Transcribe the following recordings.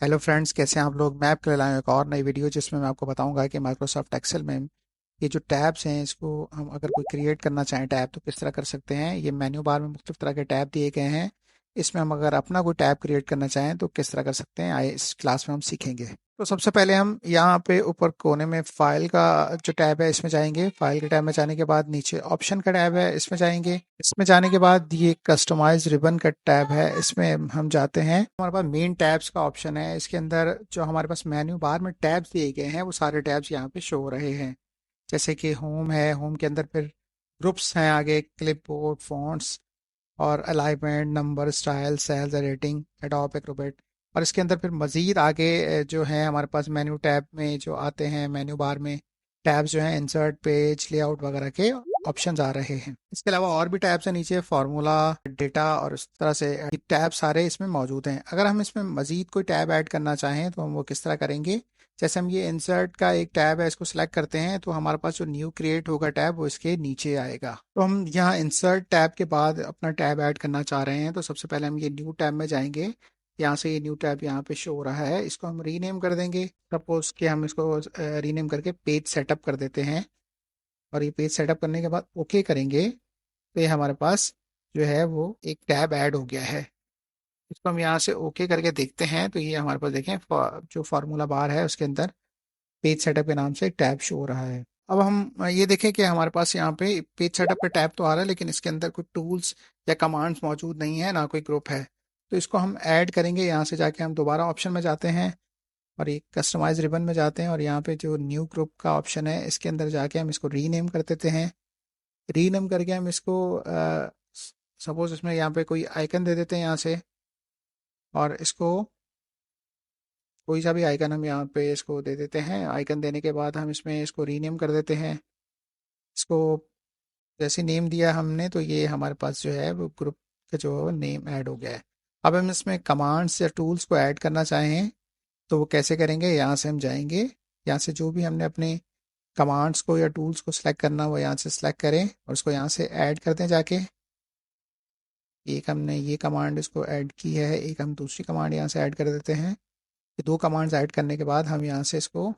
Hello friends, कैसे हैं आप लोग। मैं आपके लिए लाया हूं एक और नई वीडियो जिसमें मैं आपको बताऊंगा कि माइक्रोसॉफ्ट एक्सेल में ये जो टैब्स हैं इसको हम अगर कोई क्रिएट करना चाहें टैब तो किस तरह कर सकते हैं। ये मेन्यू बार में मुख्तलिफ तरह के टैब दिए गए हैं। इसमें हम अगर अपना कोई टैब क्रिएट करना चाहें तो किस तरह कर सकते हैं, आइए इस क्लास में हम सीखेंगे। तो सबसे पहले हम यहाँ पे ऊपर कोने में फाइल का जो टैब है इसमें जाएंगे। फाइल के टैब में जाने के बाद नीचे ऑप्शन का टैब है, इसमें जाएंगे। इसमें जाने के बाद ये कस्टमाइज रिबन का टैब है, इसमें हम जाते हैं। हमारे पास मेन टैब्स का ऑप्शन है, इसके अंदर जो हमारे पास मेन्यू बार में टैब्स दिए गए हैं वो सारे टैब्स यहाँ पे शो हो रहे हैं। जैसे कि होम है, होम के अंदर फिर ग्रुप्स हैं, आगे क्लिपबोर्ड, फॉन्ट्स और alignment, number, style, cells, rating, Adobe Acrobat. और इसके अंदर फिर मज़ीद आगे जो है हमारे पास मेन्यू टैब में जो आते हैं, मेन्यू बार में टैब्स जो हैं इंसर्ट, पेज लेआउट वगैरह के ऑप्शंस आ रहे हैं। इसके अलावा और भी टैब्स हैं नीचे, फार्मूला, डेटा और इस तरह से टैब सारे इसमें मौजूद हैं। अगर हम इसमें मज़ीद कोई टैब ऐड करना चाहें तो हम वो किस तरह करेंगे। जैसे हम ये इंसर्ट का एक टैब है, इसको सिलेक्ट करते हैं तो हमारे पास जो न्यू क्रिएट होगा टैब वो इसके नीचे आएगा। तो हम यहाँ इंसर्ट टैब के बाद अपना टैब ऐड करना चाह रहे हैं तो सबसे पहले हम ये न्यू टैब में जाएंगे। यहाँ से ये न्यू टैब यहाँ पे शो हो रहा है, इसको हम रीनेम कर देंगे। सपोज कि हम इसको रीनेम करके पेज सेटअप कर देते हैं। और ये पेज सेटअप करने के बाद ओके करेंगे तो ये हमारे पास जो है वो एक टैब ऐड हो गया है। इसको हम यहाँ से ओके करके देखते हैं तो ये हमारे पास देखें जो फार्मूला बार है उसके अंदर पेज सेटअप के नाम से एक टैब शो हो रहा है। अब हम ये देखें कि हमारे पास यहाँ पे पेज सेटअप का टैब तो आ रहा है लेकिन इसके अंदर कोई टूल्स या कमांड्स मौजूद नहीं है, ना कोई ग्रुप है। तो इसको हम ऐड करेंगे। यहाँ से जाके हम दोबारा ऑप्शन में जाते हैं और ये कस्टमाइज रिबन में जाते हैं और यहाँ पे जो न्यू ग्रुप का ऑप्शन है इसके अंदर जाके हम इसको रीनेम कर देते हैं। रीनेम करके हम इसको सपोज इसमें यहाँ पे कोई आइकन दे देते हैं यहाँ से। और इसको कोई सा भी आइकन हम यहाँ पे इसको दे देते हैं। आइकन देने के बाद हम इसमें इसको रीनेम कर देते हैं। इसको जैसे नेम दिया हमने तो ये हमारे पास जो है वो ग्रुप का जो नेम ऐड हो गया है। अब हम इसमें कमांड्स या टूल्स को ऐड करना चाहें तो वो कैसे करेंगे। यहाँ से हम जाएंगे, यहाँ से जो भी हमने अपने कमांड्स को या टूल्स को सिलेक्ट करना वो यहाँ से सिलेक्ट करें और उसको यहाँ से ऐड कर दें जाके। एक हमने ये कमांड इसको ऐड की है, एक हम दूसरी कमांड यहाँ से ऐड कर देते हैं। ये दो कमांड्स ऐड करने के बाद हम यहाँ से इसको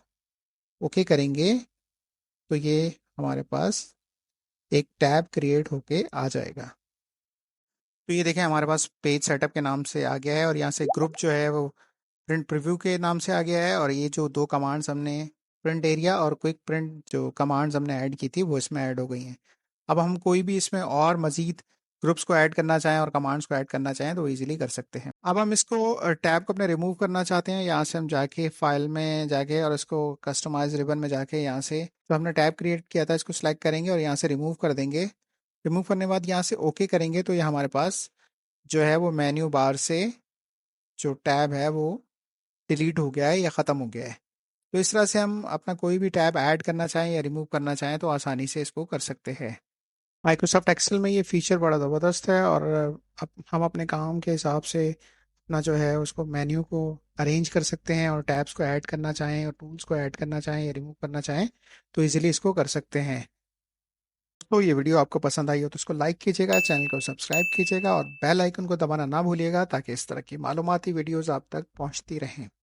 ओके करेंगे तो ये हमारे पास एक टैब क्रिएट होके आ जाएगा। तो ये देखें हमारे पास पेज सेटअप के नाम से आ गया है और यहाँ से ग्रुप जो है वो प्रिंट प्रीव्यू के नाम से आ गया है। और ये जो दो कमांड्स हमने प्रिंट एरिया और क्विक प्रिंट जो कमांड्स हमने ऐड की थी वो इसमें ऐड हो गई हैं। अब हम कोई भी इसमें और मज़ीद ग्रुप्स को ऐड करना चाहें और कमांड्स को ऐड करना चाहें तो इजीली कर सकते हैं। अब हम इसको टैब को अपने रिमूव करना चाहते हैं। यहाँ से हम जाके फाइल में जाके और इसको कस्टमाइज रिबन में जाके यहाँ से जो हमने टैब क्रिएट किया था इसको सिलेक्ट करेंगे और यहाँ से रिमूव कर देंगे। रिमूव करने के बाद यहाँ से ओके करेंगे तो ये हमारे पास जो है वो मेन्यू बार से जो टैब है वो डिलीट हो गया है या ख़त्म हो गया है। तो इस तरह से हम अपना कोई भी टैब ऐड करना चाहें या रिमूव करना चाहें तो आसानी से इसको कर सकते हैं। माइक्रोसॉफ्ट एक्सेल में ये फीचर बड़ा ज़बरदस्त है और अब हम अपने काम के हिसाब से अपना जो है उसको मेन्यू को अरेंज कर सकते हैं और टैब्स को ऐड करना चाहें और टूल्स को ऐड करना चाहें या रिमूव करना चाहें तो इजीली इसको कर सकते हैं। तो ये वीडियो आपको पसंद आई हो तो इसको लाइक कीजिएगा, चैनल को सब्सक्राइब कीजिएगा और बेल आइकन को दबाना ना भूलिएगा ताकि इस तरह की मालूमाती वीडियोज़ आप तक पहुंचती रहें।